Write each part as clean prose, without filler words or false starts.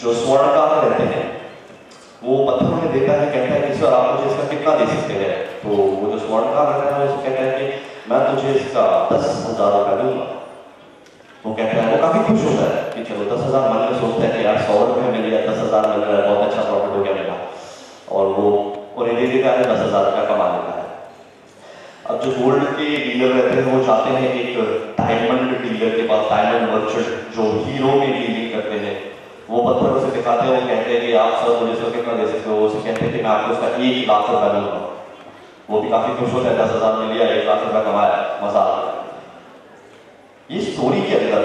जो स्वर्णकार रहते हैं वो पत्थरों में देता है, कहता है कि सर आप मुझे इसका कितना दे सकते हैं। तो वो जो स्वर्णकार रहता है वो कहता है कि मैं तुझे इसका 10,000 रुपया दूंगा। वो कहता है, वो काफी खुश होता है कि चलो 10,000, मन में सोचता है कि यार 100 रुपये मिल गया, 10,000 मिल रहा है, बहुत अच्छा प्रॉफिट हो गया मेरा। और वो उन्हें दे देता है, 10,000 रुपया कमा लेता है। अब जो गोल्ड के डीलर रहते हैं वो जाते हैं एक डायमंड डीलर के पास, डायमंड मर्चेंट जो हीरो में डीलिंग करते हैं। वो पत्थरों से दिखाते हैं, वो कहते हैं कि आप सर मुझे इसका कितना दे सकते हो। वो कहते हैं कि मैं आपको इसका 1 लाख रुपया दूंगा। वो भी काफी खुश होता है, 10,000 मिल गया, 1 लाख रुपया कमाया, मजा आ गया। ये स्टोरी के अंदर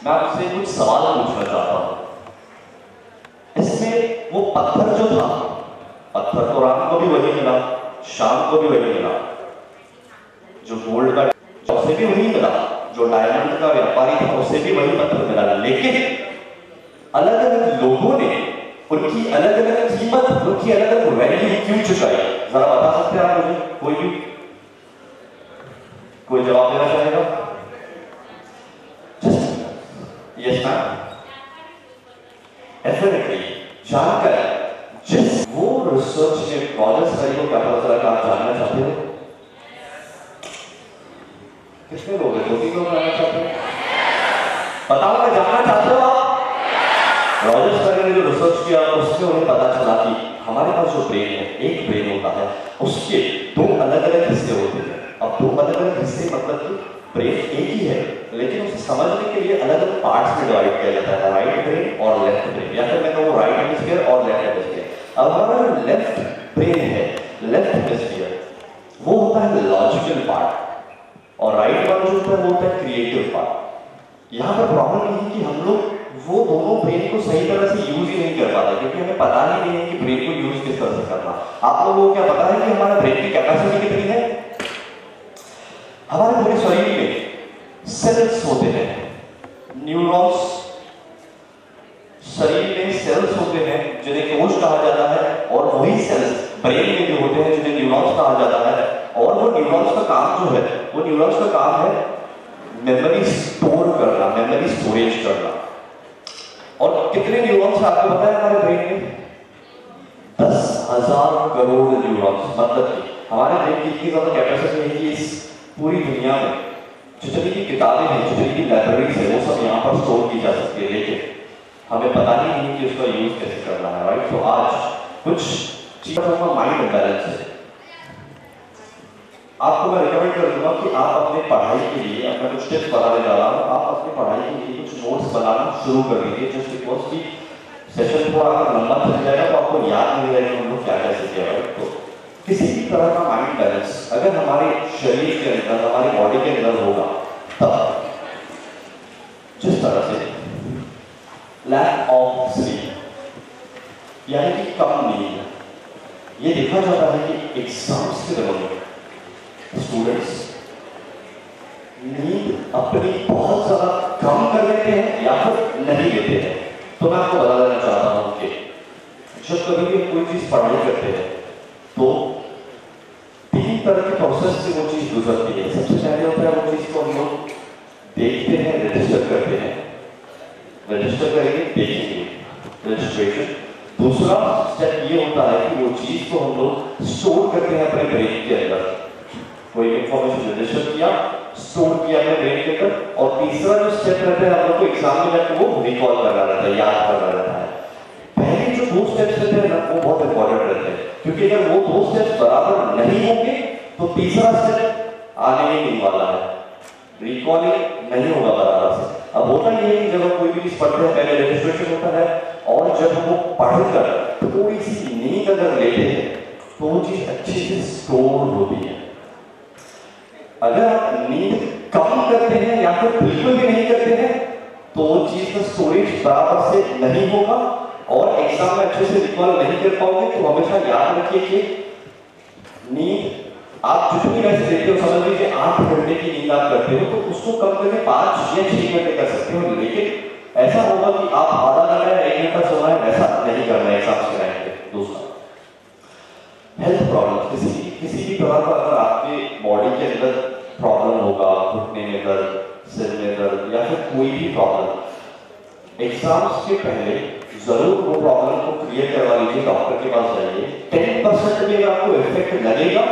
मैं आपसे कुछ सवाल पूछना चाहता हूं। इसमें वो पत्थर जो था, पत्थर तो राम को भी वही मिला, शाम को भी वही मिला, जो गोल्ड का उसे भी वही मिला, जो डायमंड का व्यापारी था उसे भी वही पत्थर मिला। लेकिन अलग अलग लोगों ने उनकी अलग अलग कीमत, उनकी अलग अलग वैल्यू क्यों चुकाई? जरा बता सकते हैं आप मुझे? कोई जवाब देना चाहेगा? Yes ma'am. डेफिनेटली जानकर जिस वो रिसर्च में प्रोजेक्ट करी हो, क्या पता चला कि आप जानना चाहते हो? कितने लोग हैं? 2-3 लोग जानना चाहते हैं? बताओ मैं जानना चाहते हो आप? रॉजर्स सर ने जो रिसर्च किया उससे उन्हें पता चला कि हमारे पास जो ब्रेन है, एक ब्रेन होता है, उसके 2 अलग अलग हिस्से होते हैं। अब 2 अलग अलग हिस्से मतलब कि ब्रेन एक ही है, लेकिन उसे समझने के लिए अलग अलग पार्ट्स में डिवाइड किया जाता है, राइट ब्रेन और लेफ्ट ब्रेन, या फिर मैं कहूँ राइट हेमिस्फीयर और लेफ्ट हेमिस्फीयर। अब हमारा जो लेफ्ट ब्रेन है, लेफ्ट हेमिस्फीयर, वो होता है लॉजिकल पार्ट, और राइट वाला जो होता है वो होता है क्रिएटिव पार्ट। यहाँ पर प्रॉब्लम ये है कि हम लोग वो दोनों ब्रेन को सही तरह से यूज ही नहीं कर पाते, क्योंकि हमें पता ही नहीं है कि ब्रेन को यूज किस तरह से करना। आप लोगों को क्या पता है कि हमारा ब्रेन की कैपेसिटी कितनी है? हमारे पूरे शरीर में सेल्स होते हैं, न्यूरॉन्स, शरीर में सेल्स होते हैं जिन्हें कोश कहा जाता है, और वही सेल्स ब्रेन में भी होते हैं जिन्हें न्यूरॉन्स कहा जाता है। और वो न्यूरॉन्स का काम जो है, वो न्यूरॉन्स का काम है मेमोरी स्टोर करना, मेमोरी स्टोरेज करना। और कितने न्यूरॉन्स आपको पता है हमारे ब्रेन में? 10,000 करोड़ न्यूरॉन्स। मतलब कि हमारे ब्रेन की इतनी ज्यादा कैपेसिटी है कि इस पूरी दुनिया में जितनी भी किताबें हैं, जितनी भी लाइब्रेरीज है, वो सब यहाँ पर स्टोर की जा सकती है, लेकिन हमें पता ही नहीं कि उसका यूज कैसे करना है, राइट? तो आज कुछ चीजों का माइंड इम्बैलेंस है। आपको मैं रिकमेंड कर दूंगा कि आप अपने पढ़ाई के लिए, मैं कुछ टिप्स बताने जा रहा हूँ, आप अपनी पढ़ाई के लिए कुछ नोट्स बनाना शुरू कर दीजिए, जस्ट बिकॉज की सेशन थोड़ा अगर लंबा चल जाएगा तो आपको याद नहीं रहेगा हम लोग क्या कैसे किया है। तो किसी भी तरह का माइंड बैलेंस अगर हमारे शरीर के अंदर, हमारी बॉडी के अंदर होगा, तब जिस तरह से लैक ऑफ स्लीप यानी कि कम नींद, ये देखा जाता है कि एग्जाम्स के दौरान स्टूडेंट्स नींद अपनी बहुत ज्यादा कम कर लेते हैं या फिर नहीं लेते हैं। तो मैं आपको बता देना चाहता हूं कि जब कभी भी कोई चीज पढ़ाई करते हैं तो 3 तरह के प्रोसेस से वो चीज गुजरती है। सबसे पहले होता है वो चीज को हम लोग देखते हैं, रजिस्टर करते हैं, रजिस्टर करेंगे, देखेंगे, रजिस्ट्रेशन। दूसरा स्टेप ये होता है कि वो चीज को हम लोग स्टोर करते हैं अपने ब्रेन के अंदर। कोई इंफॉर्मेशन रजिस्टर किया, स्टोर किया अपने ब्रेन के अंदर, और तीसरा जो स्टेप रहता है हम लोग को एग्जाम में जाकर वो रिकॉल करना रहता है, याद करना रहता है। पहले जो 2 स्टेप्स रहते हैं ना, वो बहुत इंपॉर्टेंट रहते हैं, क्योंकि अगर वो 2 स्टेप्स बराबर नहीं होंगे तो तीसरा स्टेप आने ही नहीं वाला है, रिकॉलिंग नहीं होगा बराबर से। अब होता ये है कि जब हम कोई भी चीज पढ़ते हैं पहले रजिस्ट्रेशन होता है, और जब हम वो पढ़कर थोड़ी सी नींद अगर लेते हैं तो वो चीज अच्छे से स्टोर होती है। अगर आप नींद कम करते हैं या फिर बिल्कुल भी नहीं करते हैं तो वो चीज का स्टोरेज बराबर से नहीं होगा और एग्जाम में अच्छे से रिकॉल नहीं कर पाओगे। तो हमेशा याद रखिए कि नींद आप जितनी वैसे लेते हो, समझ लीजिए 8 घंटे की नींद आप करते हो, तो उसको कम करके 5 या 6 घंटे कर सकते हो। लेकिन ऐसा होगा कि आप आधा घंटा या 1 घंटा सोना है, ऐसा नहीं करना है एग्जाम के टाइम पे। दूसरा, हेल्थ प्रॉब्लम, किसी भी तरह का अगर आपके बॉडी के अंदर प्रॉब्लम होगा, घुटने में दर्द, सिर में दर्द या फिर कोई भी प्रॉब्लम, एग्जाम एग्जाम्स के पहले जरूर वो प्रॉब्लम को क्लियर करवा लीजिए, डॉक्टर के पास जाइए। 10% भी अगर आपको इफेक्ट लगेगा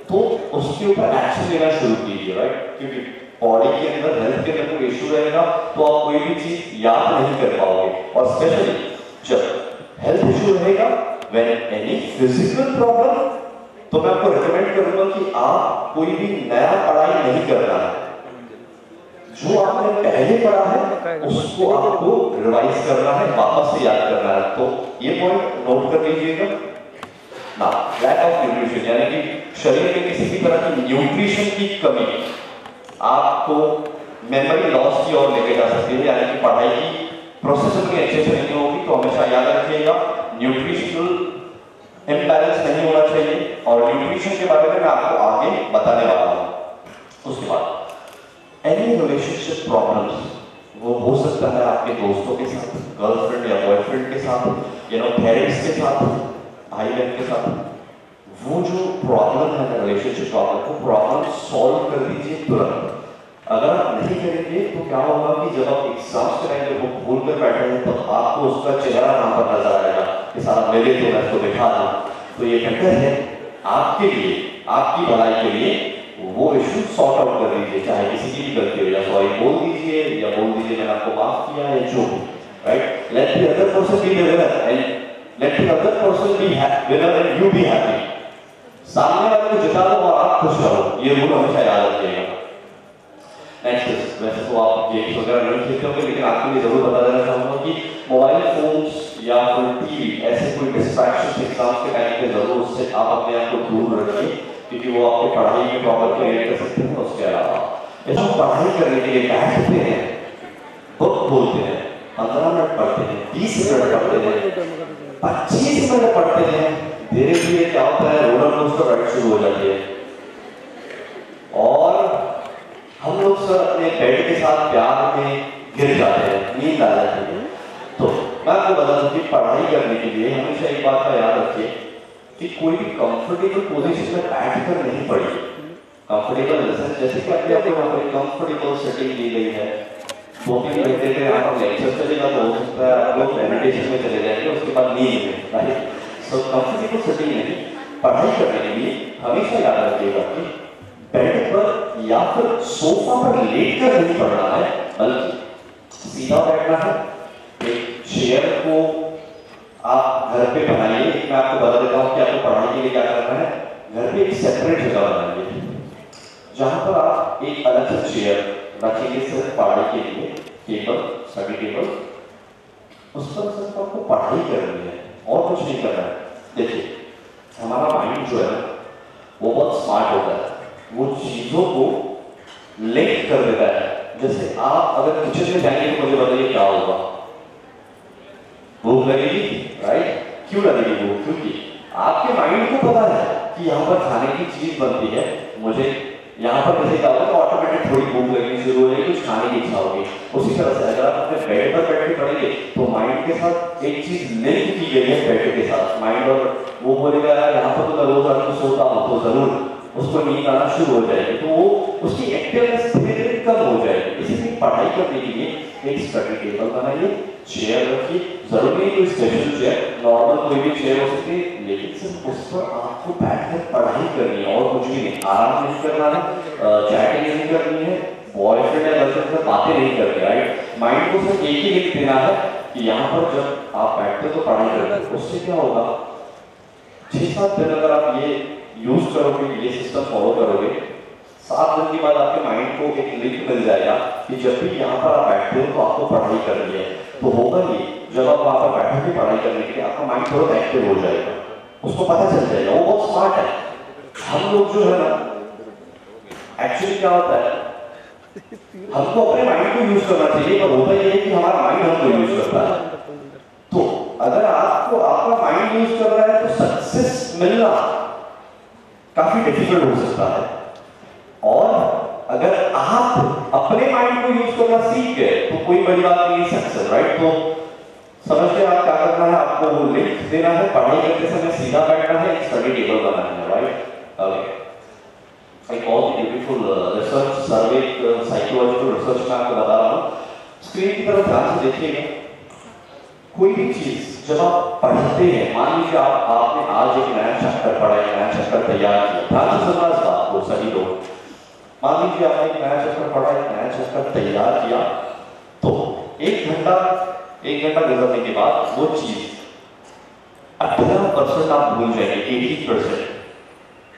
तो उसके ऊपर एक्शन लेना शुरू कीजिए, राइट? क्योंकि बॉडी के अंदर हेल्थ के अंदर कोई इशू रहेगा तो आप कोई भी चीज याद नहीं कर पाओगे, और स्पेशली जब हेल्थ इशू रहेगा, व्हेन एनी फिजिकल प्रॉब्लम, तो मैं आपको रिकमेंड करूंगा कि आप कोई भी नया पढ़ाई नहीं करना है। जो आपने पहले पढ़ा है उसको आपको रिवाइज करना है, वापस से याद करना है। तो ये पॉइंट नोट कर लीजिएगा ना। लैक ऑफ न्यूट्रिशन यानी कि शरीर में किसी भी तरह की न्यूट्रिशन की कमी आपको मेमोरी लॉस की ओर लेके जा सकती है, यानी कि पढ़ाई की प्रोसेस अपनी अच्छे से नहीं होगी। तो हमेशा याद रखिएगा न्यूट्रिशनल इम्बैलेंस नहीं होना चाहिए, और न्यूट्रिशन के बारे में मैं आपको आगे बताने वाला हूं। उसके बाद एनी रिलेशनशिप प्रॉब्लम्स, वो हो सकता है आपके दोस्तों के साथ, गर्लफ्रेंड या बॉयफ्रेंड के साथ, पेरेंट्स के साथ, भाई बहन के साथ। वो जो प्रॉब्लम है रिलेशनशिप प्रॉब्लम, वो प्रॉब्लम सॉल्व कर दीजिए तुरंत। अगर आप नहीं करेंगे तो क्या होगा कि जब आप एग्जाम्स के टाइम पे वो भूल कर बैठे हैं तो आपको उसका चेहरा वहां पर नजर आएगा कि सारा मेरे तो मैं इसको दिखा दूं। तो ये बेहतर है आपके लिए, आपकी भलाई के लिए, वो इशू सॉर्ट आउट कर दीजिए, चाहे किसी की भी गलती हो, या सॉरी बोल दीजिए या बोल दीजिए मैंने आपको माफ किया, या जो भी, right? Let the other person be the winner and let the other person be winner and you be happy. सामने वाले को जिता दो और आप खुश रहो, ये रूल हमेशा याद रखिएगा। नेक्स्ट, वैसे तो आप गेम्स वगैरह नहीं खेलते होंगे, लेकिन आपके लिए जरूर बता देना चाहूंगा कि मोबाइल फोन्स या फिर टीवी, ऐसे कोई डिस्ट्रैक्शन एग्जाम्स के टाइम पे जरूर उससे आप अपने आप को दूर रखिए, क्योंकि वो आपकी पढ़ाई में प्रॉपर क्लियर कर सकते हैं। उसके अलावा जब हम पढ़ाई करने के लिए बैठते हैं, बुक बोलते हैं, 15 मिनट पढ़ते हैं, 20 मिनट पढ़ते हैं, 25 मिनट पढ़ते हैं, धीरे धीरे क्या होता है, रोलर कोस्टर राइड शुरू हो जाती है, और हम लोग सर अपने बेड के साथ प्यार में गिर जाते हैं, नींद आ जाती है। तो मैं आपको बता दूं कि पढ़ाई करने के लिए हमेशा एक बात का याद रखिए कि कोई भी कंफर्टेबल पोजीशन में बैठ कर नहीं पढ़िए। कंफर्टेबल जैसे कि आपको यहाँ पर कंफर्टेबल सेटिंग दी गई है, 2-3 घंटे के यहाँ पर लेक्चर चलेगा, तो हो सकता है आप लोग मेडिटेशन में चले जाएंगे, उसके बाद नींद में, राइट? सो कंफर्टेबल सेटिंग नहीं, पढ़ाई करने के लिए हमेशा याद रखिएगा कि बेड पर या फिर सोफा पर लेटकर नहीं पढ़ना है, बल्कि सीधा बैठना है। एक चेयर को आप घर पे बनाइए। मैं आपको बता देता हूँ कि आपको पढ़ाई के लिए क्या करना है। घर पे एक सेपरेट जगह बनाइए जहां पर आप एक अलग से चेयर रखेंगे सिर्फ पढ़ाई के लिए, टेबल, स्टडी टेबल, उस पर सिर्फ आपको पढ़ाई करनी है और कुछ नहीं करना है। देखिए हमारा माइंड जो है वो बहुत स्मार्ट होता है, वो चीजों को लिंक कर देता है। जैसे आप अगर किचन में जाएंगे तो मुझे बताइए क्या होगा, भूख लगेगी, राइट? क्यों लगेगी भूख? क्योंकि आपके माइंड को पता है कि यहाँ पर खाने की चीज बनती है, मुझे यहाँ पर जैसे क्या होगा तो ऑटोमेटिक थोड़ी भूख लगनी शुरू हो जाएगी, कुछ खाने की इच्छा होगी। उसी तरह से अगर आप अपने बेड पर बैठ के पढ़ेंगे तो माइंड के साथ एक चीज लिंक की गई है बेड के साथ, माइंड, और वो बोलेगा यार यहाँ पर तो मैं रोज रात को सोता हूँ, तो जरूर उसको नींद आना शुरू हो जाएगी, तो वो उसकी एक्टिवनेस धीरे धीरे कम हो जाएगी। इसीलिए पढ़ाई करने के लिए एक स्टडी टेबल बनाइए, चेयर रखिए, जरूरी नहीं कोई स्पेशल चेयर, नॉर्मल कोई भी चेयर हो सकती है, लेकिन सिर्फ उस पर आपको बैठकर पढ़ाई करनी है और कुछ भी नहीं। आराम नहीं करना है, चैटिंग नहीं करनी है, बॉयफ्रेंड या गर्लफ्रेंड से बातें नहीं करनी, राइट? माइंड को सिर्फ एक ही लिख देना है कि यहाँ पर जब आप बैठते हो तो पढ़ाई करते। उससे क्या होगा, 6-7 दिन अगर आप ये यूज करोगे, ये सिस्टम फॉलो करोगे, 7 दिन के बाद आपके माइंड को एक लिंक मिल जाएगा कि जब भी यहाँ पर आप बैठते हो तो आपको पढ़ाई करनी है। तो होगा ये, जब आप वहां पर बैठोगे पढ़ाई करने के लिए, आपका माइंड थोड़ा एक्टिव हो जाएगा, उसको पता चल जाएगा, वो बहुत स्मार्ट है। हम लोग जो है ना, एक्चुअली क्या होता है, हमको अपने माइंड को यूज करना चाहिए, पर होता ये है कि हमारा माइंड हमको यूज करता है। तो अगर आपको आपका माइंड यूज कर रहा है तो सक्सेस मिलना काफी डिफिकल्ट हो सकता है, और अगर आप अपने माइंड को यूज करना सीख गए तो कोई बड़ी बात नहीं है सक्सेस, राइट? तो समझते आप क्या करना है, आपको वो लिंक देना है, पढ़ाई करते समय सीधा बैठना है, एक स्टडी टेबल बनाना है, राइट? ओके, एक बहुत ब्यूटीफुल रिसर्च सर्वे, साइकोलॉजिकल रिसर्च में आपको बता रहा हूँ। स्क्रीन की तरफ ध्यान से देखिएगा। कोई भी चीज जब आप पढ़ते हैं, मान लीजिए आपने आज एक नया चैप्टर पढ़ा, एक नया चैप्टर तैयार किया, ध्यान से सुनना इस बात को सभी लोग। मान लीजिए आपने एक नया चैप्टर पढ़ा, एक नया चैप्टर तैयार किया, तो एक घंटा गुजरने के बाद वो चीज 18% आप भूल जाएंगे, 80%।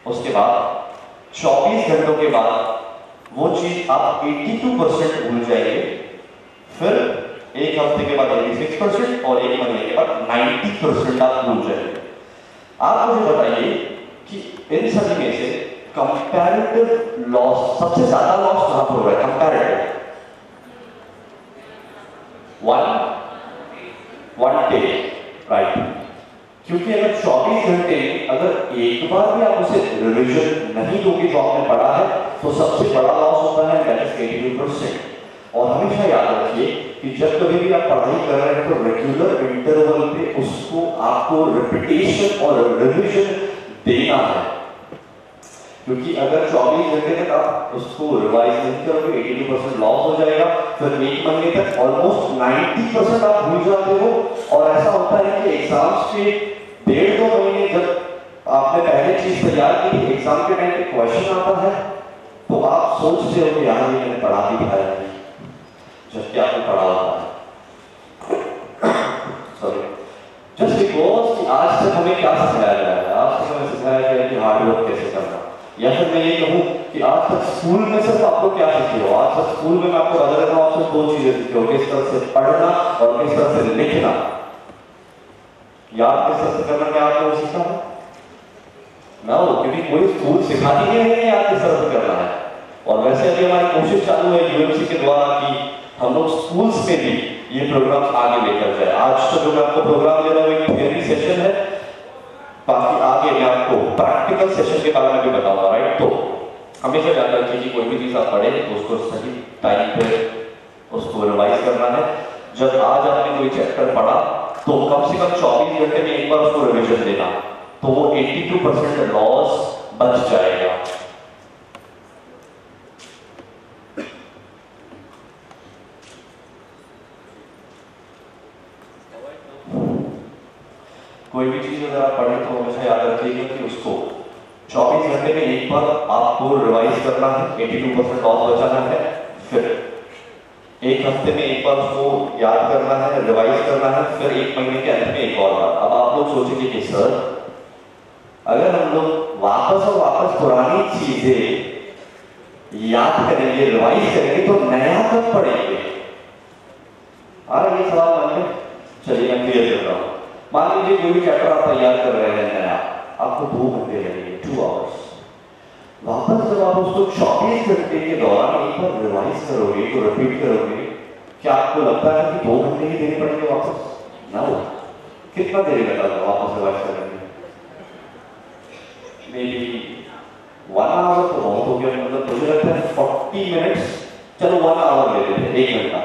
उसके बाद 24 घंटों के बाद वो चीज आप 82% भूल जाएंगे, फिर एक हफ्ते के बाद 86% और एक महीने के बाद 90% आप भूल जाएंगे। आप मुझे बताइए कि इन सभी में से कंपैरेटिव लॉस, सबसे ज्यादा लॉस कहां पर हो रहा है? Comparative one day, right. क्योंकि अगर 24 घंटे में अगर एक बार भी आप उसे रिविजन नहीं दोगे जो आपने पढ़ा है, तो सबसे बड़ा लॉस होता है दैट इज 82%। और हमेशा याद रखिए कि जब कभी भी आप पढ़ाई कर रहे हैं तो रेगुलर इंटरवल पे उसको आपको रिपीटेशन और रिविजन देना है। क्योंकि अगर 24 घंटे तक आप उसको रिवाइज नहीं करोगे, 82% लॉस हो जाएगा, फिर एक महीने तक ऑलमोस्ट 90% आप भूल जाते हो। और ऐसा होता है कि एग्जाम्स के 1.5-2 महीने जब आपने पहले चीज तैयार की थी, एग्जाम के टाइम पे क्वेश्चन आता है तो आप सोचते हो कि यार ये मैंने पढ़ा भी दिखाया नहीं, जबकि आपने पढ़ा होता है। सॉरी, जस्ट बिकॉज कि आज तक हमें क्या सिखाया गया है? आज तक हमें सिखाया गया है कि हार्ड वर्क कैसे करना, या फिर मैं ये कहूँ कि आज तक स्कूल में सिर्फ आपको क्या सीखे हो? आज तक स्कूल में मैं आपको बता देता हूँ, आपसे 2 चीजें सीखे हो, किस तरह से पढ़ना और किस तरह से लिखना। याद किस तरह से करना क्या आपने सीखा है ना? क्योंकि कोई स्कूल सिखाती नहीं है याद किस तरह से करना है। और वैसे अभी हमारी कोशिश चालू है यूएमसी के द्वारा कि हम लोग स्कूल्स में भी ये प्रोग्राम आगे लेकर जाए। आज तो जो मैं आपको प्रोग्राम दे रहा हूँ एक थियरी सेशन है, बाकी आगे मैं आपको प्रैक्टिकल सेशन के बारे में भी बताऊंगा, राइट। तो हमेशा याद रखिए कि कोई भी चीज आप पढ़े तो उसको सही टाइम पे उसको रिवाइज करना है। जब आज आपने कोई चैप्टर पढ़ा तो कम से कम 24 घंटे में एक बार उसको रिविजन देना, तो वो 82% लॉस बच जाएगा। कोई भी चीज अगर आप पढ़ें तो हमेशा याद रखिएगा कि उसको 24 घंटे में एक बार आपको रिवाइज करना है, 82% लॉस बचाना है। फिर एक हफ्ते में एक बार उसको याद करना है, रिवाइज करना है, फिर एक महीने के अंत में एक और बार। अब आप लोग सोचेंगे कि सर अगर हम लोग वापस और वापस पुरानी चीजें याद करेंगे, रिवाइज करेंगे, तो नया कब पढ़ेंगे? ये सवाल मन में, चलिए मैं क्लियर कर रहा हूँ। मान लीजिए कोई भी चैप्टर आप तैयार कर रहे हैं नया, आपको 2 घंटे लगेंगे, 2 आवर्स। वापस जब आप उसको 24 घंटे के दौरान एक बार रिवाइज करोगे, तो रिपीट करोगे, क्या आपको लगता है कि 2 घंटे ही देने पड़ेंगे वापस? ना, कितना देरी लगता है वापस रिवाइज करने में? मे बी 1 आवर तो बहुत हो गया, मतलब मुझे लगता है 40 मिनट्स, चलो 1 आवर ले लेते हैं, 1 घंटा।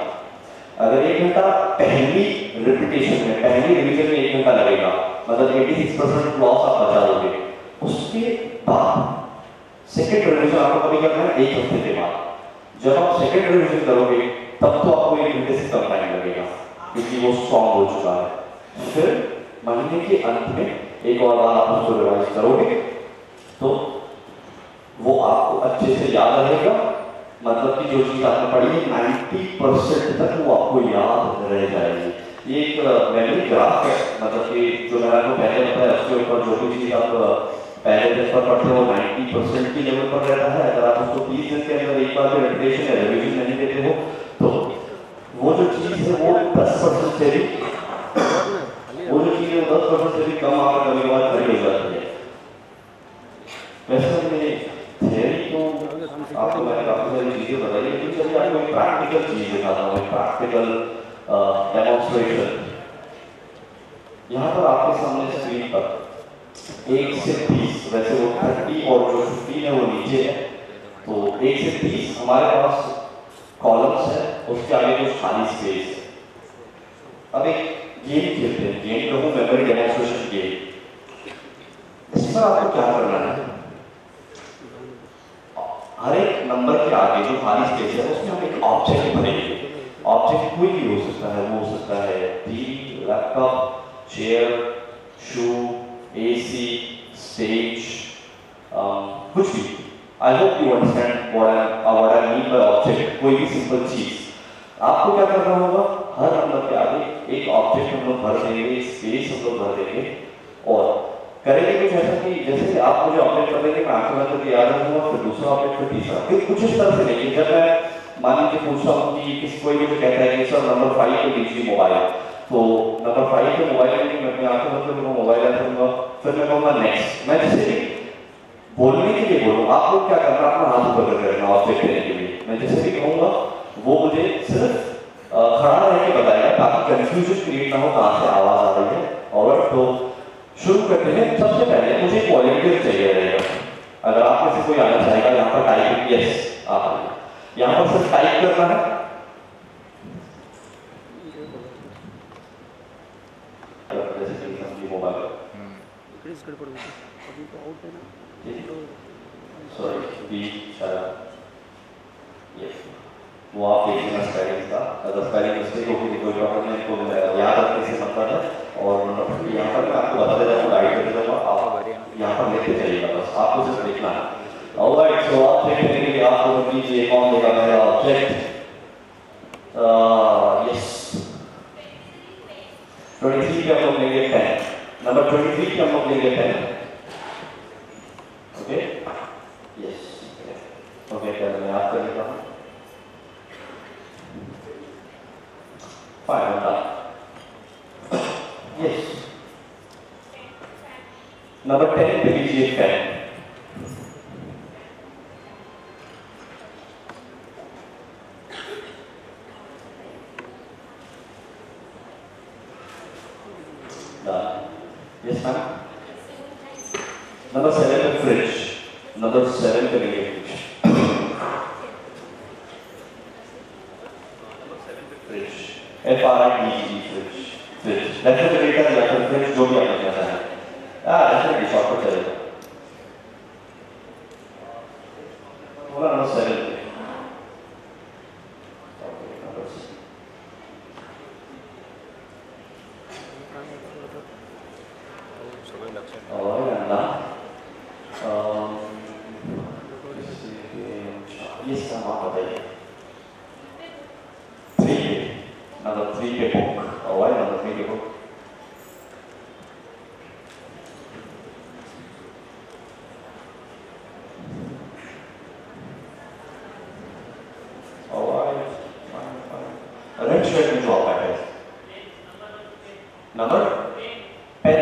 अगर 1 घंटा पहली रिपीटेशन में, पहली रिवीजन में 1 घंटा लगेगा, मतलब 86% लॉस आप बचा दोगे। उसके बाद सेकंड रिवीजन आपको कभी करना है 1 हफ्ते के बाद। जब आप सेकंड रिवीजन करोगे तब तो आपको 1 घंटे से कम टाइम लगेगा, क्योंकि वो स्ट्रॉन्ग हो चुका है। फिर महीने के अंत में एक और बार आप उसको रिवाइज करोगे तो वो आपको अच्छे से याद रहेगा। मतलब कि जो चीज आपने पढ़ी है 90% तक वो आपको याद रह जाएगी। ये एक मेमोरी ग्राफ है, मतलब कि जो मैंने आपको पहले बताया उसके ऊपर जो भी चीज आप पहले दिन पर पढ़ते हो 90% की लेवल पर रहता है। अगर आप उसको 30 दिन के अंदर एक बार भी रिपीटेशन या रिवीजन नहीं देते हो तो वो जो चीज है वो 10% से भी कम आपका कभी कभार खड़ी हो जाती है। वैसे में थियरी तो आपको मैंने काफी सारी चीजें बताई, लेकिन चलिए आपको एक प्रैक्टिकल चीज दिखाता हूँ, प्रैक्टिकल डेमोन्स्ट्रेशन। यहाँ पर आपके सामने स्क्रीन पर 1 से 30, वैसे वो 30 और जो 15 है वो नीचे है, तो 1 से 30 हमारे पास कॉलम्स है, उसके आगे जो खाली स्पेस है। अब एक गेम खेलते हैं, गेम कहूँ मेमोरी डेमोन्स्ट्रेशन गेम। इस पर आपको क्या करना है, हर एक नंबर के आगे जो खाली स्पेस है उसमें हम एक ऑब्जेक्ट भरेंगे। ऑब्जेक्ट कोई भी हो सकता है, वो हो सकता है 3 लैपटॉप, चेयर, शू, एसी, स्टेज, कुछ भी। I hope you understand what I mean by object. कोई भी सिंपल चीज आपको क्या करना होगा, हर नंबर के आगे एक ऑब्जेक्ट हम लोग भर देंगे, स्पेस हम लोग भर देंगे और करेंगे कुछ ऐसा कि जैसे कि आप मुझे ऑपरेट कर देंगे, मैं आंखें बंद करके याद रखूंगा, फिर दूसरा ऑपरेट, फिर तीसरा, फिर कुछ इस तरह से लेकिन जब मैं मान लीजिए पूछता हूँ कि किसी कोई मुझे कहता है कि सर नंबर 5 पे दीजिए मोबाइल, तो नंबर 5 पे मोबाइल में मैं अपनी आंखें बंद करके मोबाइल रखूंगा, फिर मैं कहूँगा नेक्स्ट। मैं जैसे भी बोलने के लिए बोलूँ, आप लोग क्या करना, अपना हाथ ऊपर करके रखना ऑब्जेक्ट देने के लिए। मैं जैसे भी कहूँगा वो मुझे सिर्फ खड़ा रह के बताएगा ताकि कंफ्यूजन क्रिएट ना हो कहाँ से आवाज आ रही है। और तो शुरू करते हैं। सबसे पहले मुझे वॉलंटियर चाहिए रहेगा। अगर आप में से कोई आना चाहेगा, यहाँ पर टाइप, यस आप आइए, यहाँ पर सिर्फ टाइप करना है। मोबाइल सॉरी वो आप देखिए स्पेलिंग का, अगर स्पेलिंग मिस्टेक होगी तो कोई प्रॉब्लम नहीं, तो याद रखने से मतलब है। और यहाँ पर मैं आपको बता देता हूँ, गाइड कर देता हूँ, आप यहाँ पर लेते जाइएगा, बस आपको सिर्फ देखना है। ऑलराइट, सो आप देखने के लिए आपको दीजिए कौन देगा मेरा ऑब्जेक्ट। यस 23 पे हम लोग लेंगे 10, नंबर 23 पे हम लोग लेंगे 10। ओके यस ओके, क्या मैं याद कर लेता हूँ। Fine, yes. Number 10 पे लीजिए 10। Yes, ma'am. Number 7 पे फ्रिज, नंबर 7 पे लीजिए फ्रिज। FRIDG फ्रिज, रेफ्रिजरेटर या फिर फ्रिज, जो भी आपने कहना है। डेफिनेटली शॉर्टकट चलेगा। बोला नंबर 7 पे। और ना ये सब आप बताइए। 3 number 3 पे बुक, और नंबर 3 पे बुक। रेड शर्ट में जो आता है नंबर पेन,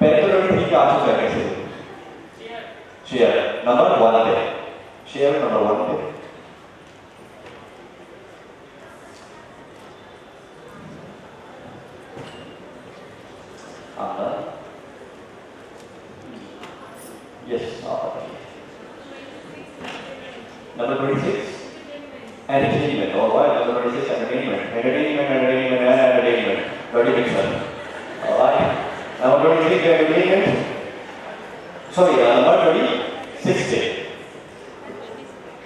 पेन तो नंबर 3 पे आ चुका है कैसे? चेयर नंबर 1 पे, चेयर नंबर 1 पे। Yes, number 26, entertainment. All right, number 26, entertainment. Very big one. All right, number 26, entertainment. Sorry, number 26.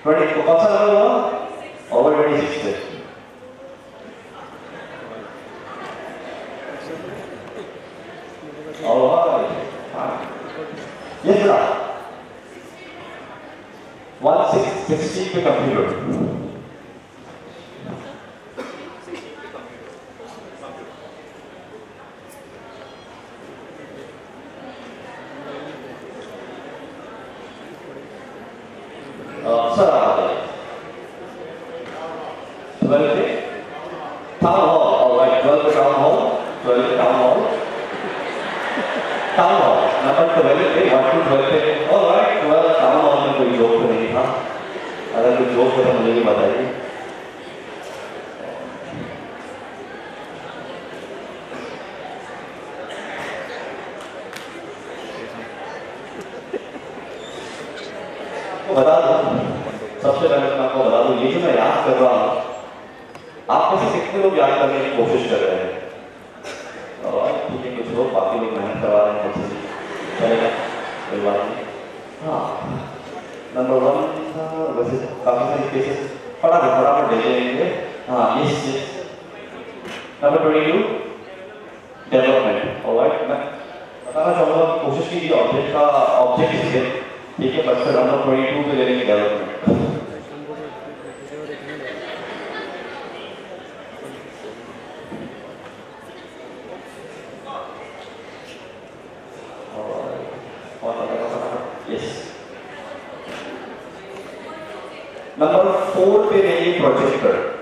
20. कौन सा नंबर हुआ? Over 26. All right. Yes, sir. 16 पे कंप्यूटर। सर आप बताइए। 12 पे टाउन हॉल। ऑलराइट, 12 पे टाउन हॉल, 12 पे town hall, town hall number 12 पे 1 to 12 पे। ऑलराइट, 12 टाउन हॉल में कोई जोक तो नहीं था, अगर कोई जोक हो तो मुझे भी बताइए। बता दो, सबसे पहले मैं आपको बता दूं, ये जो मैं याद कर रहा हूँ, आप में से कितने लोग याद करने की कोशिश कर रहे हैं? ठीक है, कुछ लोग, बाकी लोग मेहनत करवा रहे हैं मुझसे, चलेगा, कोई बात नहीं। हाँ, नंबर 1 वैसे काफी सारे केसेस फटाफट दे देंगे। हाँ, यस, नंबर 22, ठीक है, बट फिर हम लोग 22 पे ले लेंगे डेवलपमेंट। यस, नंबर 4 पे लेंगे प्रोजेक्टर।